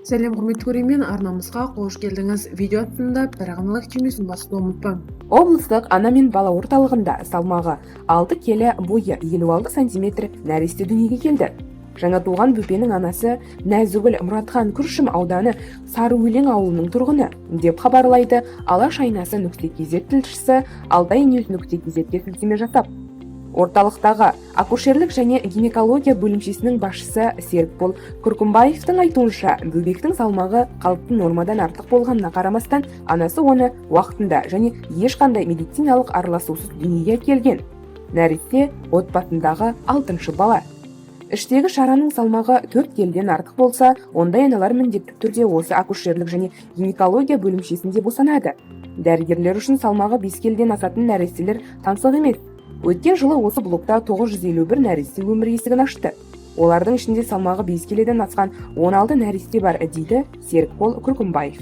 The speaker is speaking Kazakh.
Сәлем құрметті көрермен, арнамызға қош келдіңіз. Видео астында бір ғаналық түймесін басуды ұмытпаң. Облыстық ана мен бала орталығында салмағы 6 келі, бойы 56 сантиметр нәресте дүниеге келді. Жаңа туған бөпенің анасы Нәзігүл Мұратхан Күршім ауданы Сарыөлең ауылының тұрғыны деп хабарлайды Алаш айнасы /kz тілшісі алтайnews.kzге сілтеме жасап. Орталықтағы акушерлік және гинекология бөлімшесінің басшысы Серікбол Күркімбаевтың айтуынша, бөбектің салмағы қалыпты нормадан артық болғанына қарамастан, анасы оны уақытында және ешқандай медициналық араласусыз дүниеге келген. Нәресте отбасындағы 6-шы бала. Іштегі шараның салмағы 4 келіден артық болса, ондай аналар міндетті түрде осы акушерлік және гинекология бөлімшесінде босанады. Дәрігерлер үшін салмағы 5 келіден асатын нәрестелер таңсық емес. Өткен жылы осы блокта 951 нәресте өмір есігін ашты. Олардың ішінде салмағы 5 келіден асқан 16 нәресте бар, дейді Серікбол Күркімбаев.